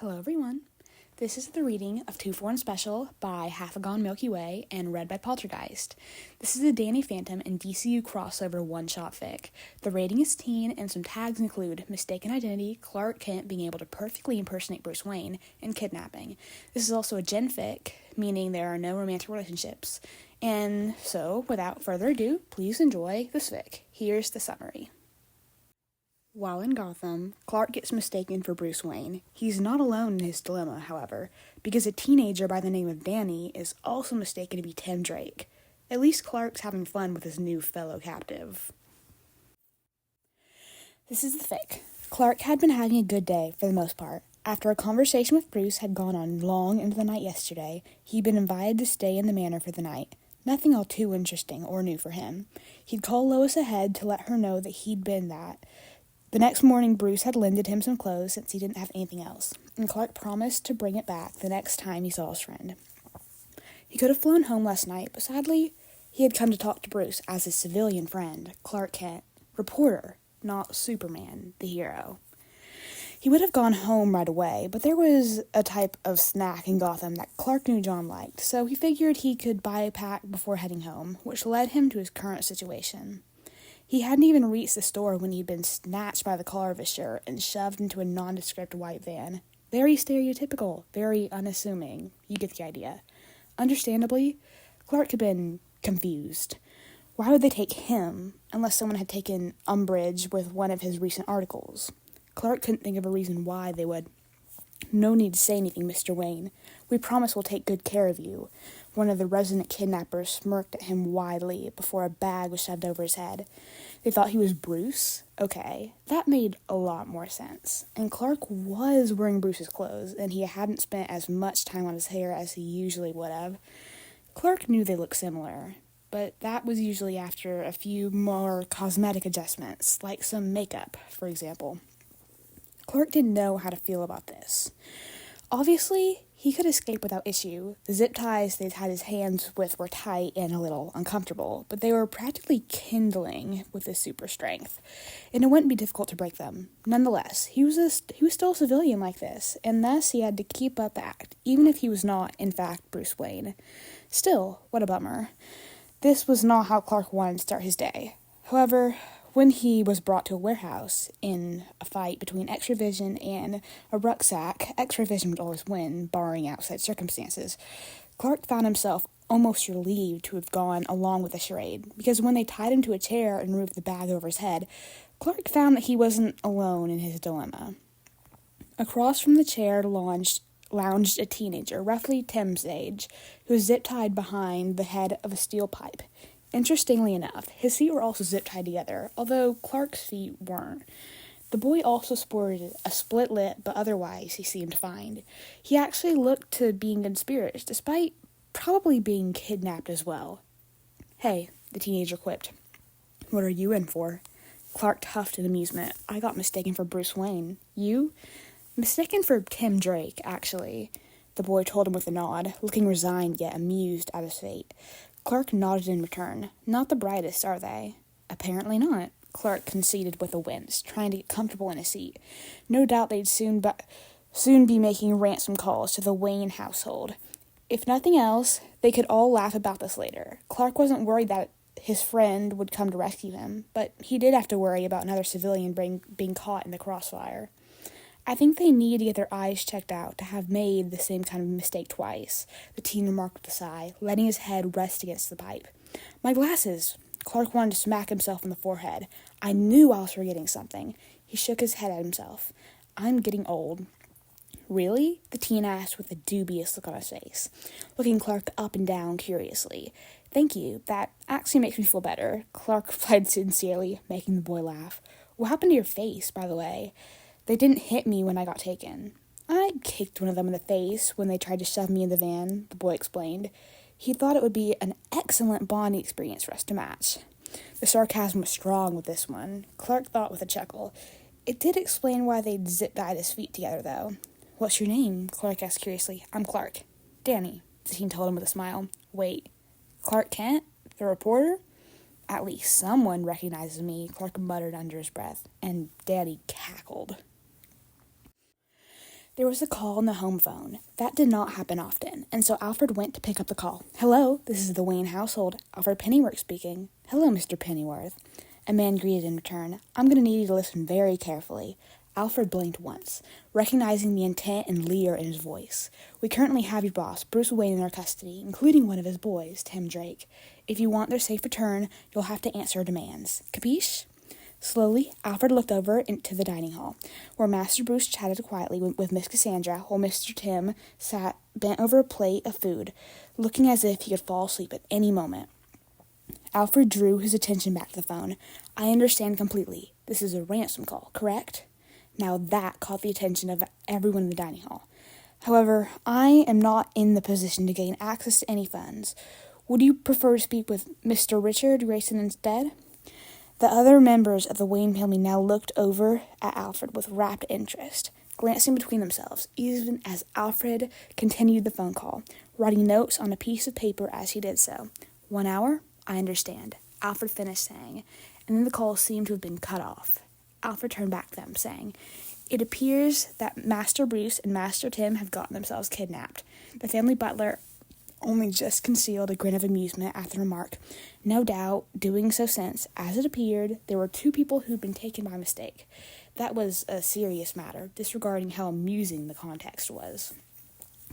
Hello everyone. This is the reading of 2 for 1 Special by Half a Gone Milky Way and read by Poltergeist. This is a Danny Phantom and DCU crossover one-shot fic. The rating is teen and some tags include mistaken identity, Clark Kent being able to perfectly impersonate Bruce Wayne, and kidnapping. This is also a gen fic, meaning there are no romantic relationships. And so, without further ado, please enjoy this fic. Here's the summary. While in Gotham, Clark gets mistaken for Bruce Wayne. He's not alone in his dilemma, however, because a teenager by the name of Danny is also mistaken to be Tim Drake. At least Clark's having fun with his new fellow captive. This is the fic. Clark had been having a good day, for the most part. After a conversation with Bruce had gone on long into the night yesterday, he'd been invited to stay in the manor for the night. Nothing all too interesting or new for him. He'd call Lois ahead to let her know that he'd been that. The next morning, Bruce had lended him some clothes since he didn't have anything else, and Clark promised to bring it back the next time he saw his friend. He could have flown home last night, but sadly, he had come to talk to Bruce as his civilian friend, Clark Kent, reporter, not Superman, the hero. He would have gone home right away, but there was a type of snack in Gotham that Clark knew John liked, so he figured he could buy a pack before heading home, which led him to his current situation. He hadn't even reached the store when he'd been snatched by the collar of his shirt and shoved into a nondescript white van. Very stereotypical, very unassuming. You get the idea. Understandably, Clark had been confused. Why would they take him, unless someone had taken umbrage with one of his recent articles? Clark couldn't think of a reason why they would. No need to say anything, Mr. Wayne. We promise we'll take good care of you. One of the resident kidnappers smirked at him widely before a bag was shoved over his head. They thought he was Bruce? Okay, that made a lot more sense. And Clark was wearing Bruce's clothes, and he hadn't spent as much time on his hair as he usually would have. Clark knew they looked similar, but that was usually after a few more cosmetic adjustments, like some makeup, for example. Clark didn't know how to feel about this. Obviously, he could escape without issue. The zip ties they'd had his hands with were tight and a little uncomfortable, but they were practically kindling with his super strength, and it wouldn't be difficult to break them. Nonetheless, he was still a civilian like this, and thus he had to keep up the act, even if he was not, in fact, Bruce Wayne. Still, what a bummer. This was not how Clark wanted to start his day. However, when he was brought to a warehouse in a fight between Extravision and a rucksack, Extravision would always win, barring outside circumstances. Clark found himself almost relieved to have gone along with the charade, because when they tied him to a chair and removed the bag over his head, Clark found that he wasn't alone in his dilemma. Across from the chair lounged a teenager, roughly Tim's age, who was zip-tied behind the head of a steel pipe. Interestingly enough, his feet were also zip-tied together, although Clark's feet weren't. The boy also sported a split lip, but otherwise he seemed fine. He actually looked to be in good spirits, despite probably being kidnapped as well. "Hey," the teenager quipped. "What are you in for?" Clark huffed in amusement. "I got mistaken for Bruce Wayne. You?" "Mistaken for Tim Drake, actually," the boy told him with a nod, looking resigned yet amused at his fate. Clark nodded in return. "Not the brightest, are they?" "Apparently not," Clark conceded with a wince, trying to get comfortable in his seat. No doubt they'd soon be making ransom calls to the Wayne household. If nothing else, they could all laugh about this later. Clark wasn't worried that his friend would come to rescue him, but he did have to worry about another civilian being caught in the crossfire. "I think they need to get their eyes checked out to have made the same kind of mistake twice," the teen remarked with a sigh, letting his head rest against the pipe. "My glasses!" Clark wanted to smack himself in the forehead. "I knew I was forgetting something." He shook his head at himself. "I'm getting old." "Really?" the teen asked with a dubious look on his face, looking Clark up and down curiously. "Thank you. That actually makes me feel better," Clark replied sincerely, making the boy laugh. "What happened to your face, by the way?" "They didn't hit me when I got taken." "I kicked one of them in the face when they tried to shove me in the van," the boy explained. He thought it would be an excellent bonding experience for us to match. The sarcasm was strong with this one, Clark thought with a chuckle. It did explain why they'd zip-tied his feet together, though. "What's your name?" Clark asked curiously. "I'm Clark." "Danny," the teen told him with a smile. "Wait, Clark Kent? The reporter?" "At least someone recognizes me," Clark muttered under his breath, and Danny cackled. There was a call on the home phone. That did not happen often, and so Alfred went to pick up the call. "Hello, this is the Wayne household. Alfred Pennyworth speaking." "Hello, Mr. Pennyworth." A man greeted in return. "I'm going to need you to listen very carefully." Alfred blinked once, recognizing the intent and leer in his voice. "We currently have your boss, Bruce Wayne, in our custody, including one of his boys, Tim Drake. If you want their safe return, you'll have to answer our demands. Capiche?" Slowly, Alfred looked over into the dining hall, where Master Bruce chatted quietly with Miss Cassandra, while Mr. Tim sat bent over a plate of food, looking as if he could fall asleep at any moment. Alfred drew his attention back to the phone. "I understand completely. This is a ransom call, correct?" Now that caught the attention of everyone in the dining hall. "However, I am not in the position to gain access to any funds. Would you prefer to speak with Mr. Richard Grayson instead?" The other members of the Wayne family now looked over at Alfred with rapt interest, glancing between themselves, even as Alfred continued the phone call, writing notes on a piece of paper as he did so. "1 hour? I understand," Alfred finished saying, and then the call seemed to have been cut off. Alfred turned back to them, saying, "It appears that Master Bruce and Master Tim have gotten themselves kidnapped." The family butler only just concealed a grin of amusement at the remark, no doubt doing so since, as it appeared, there were 2 people who'd been taken by mistake. That was a serious matter, disregarding how amusing the context was.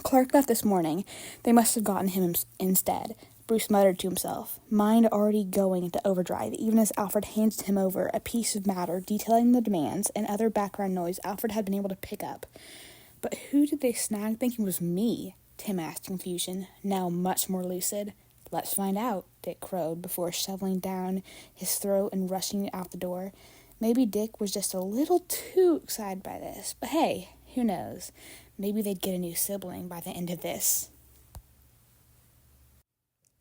"Clark left this morning. They must have gotten him instead," Bruce muttered to himself, mind already going into overdrive, even as Alfred handed him over a piece of matter detailing the demands and other background noise Alfred had been able to pick up. "But who did they snag thinking was me?" Tim asked in confusion, now much more lucid. "Let's find out," Dick crowed before shoveling down his throat and rushing out the door. Maybe Dick was just a little too excited by this, but hey, who knows? Maybe they'd get a new sibling by the end of this.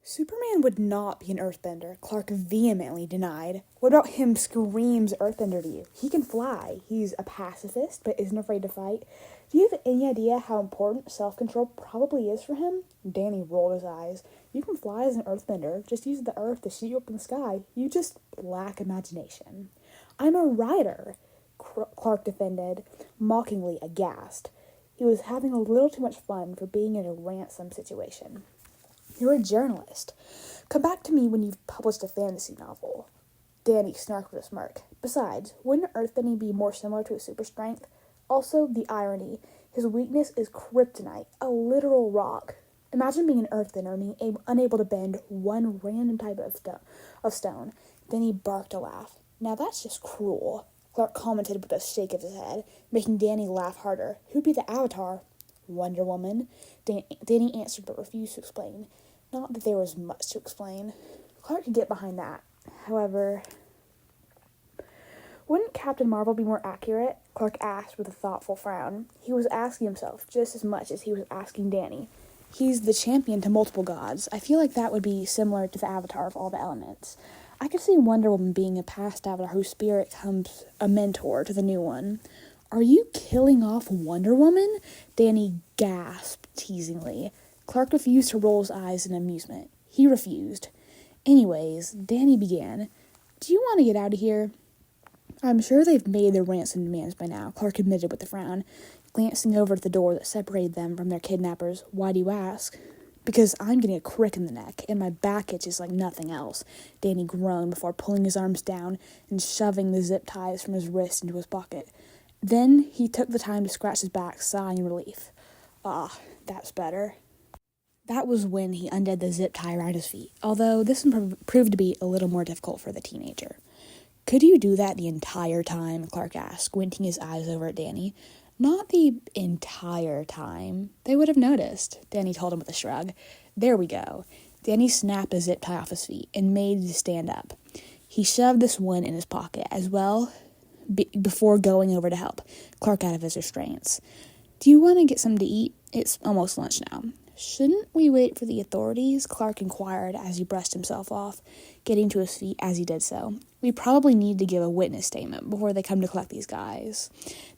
Superman would not be an earthbender, Clark vehemently denied. "What about him screams earthbender to you? He can fly. He's a pacifist, but isn't afraid to fight. Do you have any idea how important self-control probably is for him?" Danny rolled his eyes. "You can fly as an earthbender. Just use the earth to shoot you up in the sky. You just lack imagination." "I'm a writer," Clark defended, mockingly aghast. He was having a little too much fun for being in a ransom situation. "You're a journalist. Come back to me when you've published a fantasy novel." Danny snarked with a smirk. "Besides, wouldn't earthbending be more similar to his super strength? Also, the irony. His weakness is kryptonite, a literal rock. Imagine being an earthbender and being unable to bend one random type of stone." Then he barked a laugh. "Now that's just cruel," Clark commented with a shake of his head, making Danny laugh harder. "Who'd be the Avatar?" "Wonder Woman," Danny answered but refused to explain. Not that there was much to explain. Clark could get behind that. However, wouldn't Captain Marvel be more accurate? Clark asked with a thoughtful frown. He was asking himself just as much as he was asking Danny. He's the champion to multiple gods. I feel like that would be similar to the Avatar of all the elements. I could see Wonder Woman being a past Avatar whose spirit becomes a mentor to the new one. "Are you killing off Wonder Woman?" Danny gasped teasingly. Clark refused to roll his eyes in amusement. He refused. "Anyways," Danny began, "do you want to get out of here?" "I'm sure they've made their ransom demands by now," Clark admitted with a frown, glancing over at the door that separated them from their kidnappers. "Why do you ask?" "Because I'm getting a crick in the neck, and my back itches like nothing else," Danny groaned before pulling his arms down and shoving the zip ties from his wrist into his pocket. Then he took the time to scratch his back, sighing in relief. "Ah, that's better." That was when he undid the zip tie around his feet, although this one proved to be a little more difficult for the teenager. "Could you do that the entire time?" Clark asked, squinting his eyes over at Danny. "Not the entire time. They would have noticed," Danny told him with a shrug. "There we go." Danny snapped a zip tie off his feet and made to stand up. He shoved this one in his pocket as well before going over to help Clark out of his restraints. "Do you want to get something to eat? It's almost lunch now." "Shouldn't we wait for the authorities?" Clark inquired as he brushed himself off, getting to his feet as he did so. "We probably need to give a witness statement before they come to collect these guys."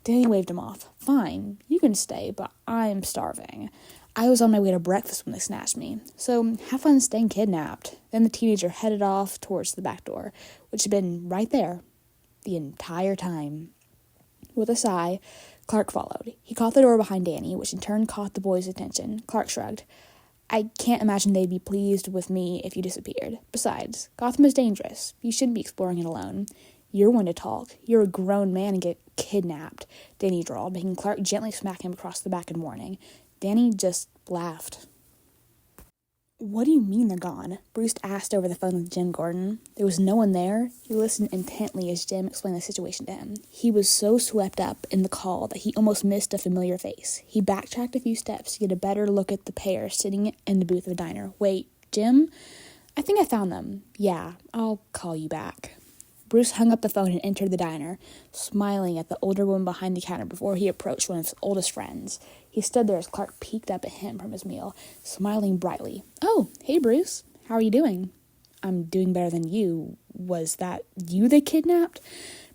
Danny waved him off. "Fine, you can stay, but I'm starving. I was on my way to breakfast when they snatched me, so have fun staying kidnapped." Then the teenager headed off towards the back door, which had been right there the entire time. With a sigh, Clark followed. He caught the door behind Danny, which in turn caught the boys' attention. Clark shrugged. I can't imagine they'd be pleased with me if you disappeared. Besides, Gotham is dangerous. You shouldn't be exploring it alone. You're one to talk. You're a grown man and get kidnapped, Danny drawled, making Clark gently smack him across the back in warning. Danny just laughed. What do you mean they're gone? Bruce asked over the phone with Jim Gordon. There was no one there. He listened intently as Jim explained the situation to him. He was so swept up in the call that he almost missed a familiar face. He backtracked a few steps to get a better look at the pair sitting in the booth of the diner. Wait, Jim? I think I found them. Yeah, I'll call you back. Bruce hung up the phone and entered the diner, smiling at the older woman behind the counter before he approached one of his oldest friends. He stood there as Clark peeked up at him from his meal, smiling brightly. Oh, hey, Bruce. How are you doing? I'm doing better than you. Was that you they kidnapped?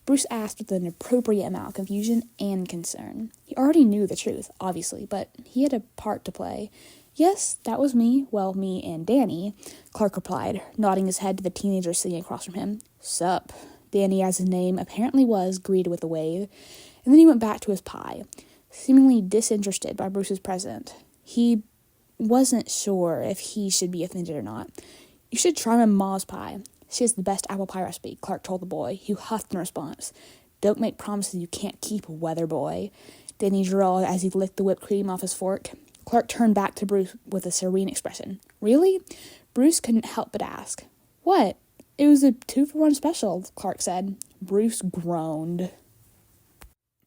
Bruce asked with an appropriate amount of confusion and concern. He already knew the truth, obviously, but he had a part to play. Yes, that was me. Well, me and Danny, Clark replied, nodding his head to the teenager sitting across from him. Sup. Danny, as his name apparently was, greeted with a wave, and then he went back to his pie, seemingly disinterested by Bruce's presence. He wasn't sure if he should be offended or not. You should try my ma's pie. She has the best apple pie recipe, Clark told the boy, who huffed in response. Don't make promises you can't keep, weather boy, Danny drawled as he licked the whipped cream off his fork. Clark turned back to Bruce with a serene expression. Really? Bruce couldn't help but ask. What? It was a 2-for-1 special, Clark said. Bruce groaned.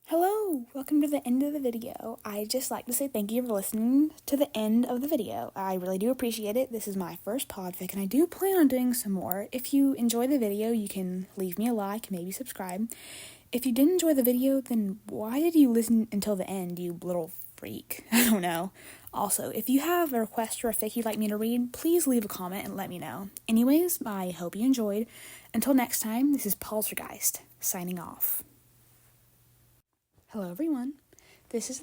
Hello, welcome to the end of the video. I'd just like to say thank you for listening to the end of the video. I really do appreciate it. This is my first podfic, and I do plan on doing some more. If you enjoy the video, you can leave me a like, maybe subscribe. If you didn't enjoy the video, then why did you listen until the end, you little freak? I don't know. Also, if you have a request or a fic you'd like me to read, please leave a comment and let me know. Anyways, I hope you enjoyed. Until next time, this is Poltergeist, signing off. Hello everyone. This is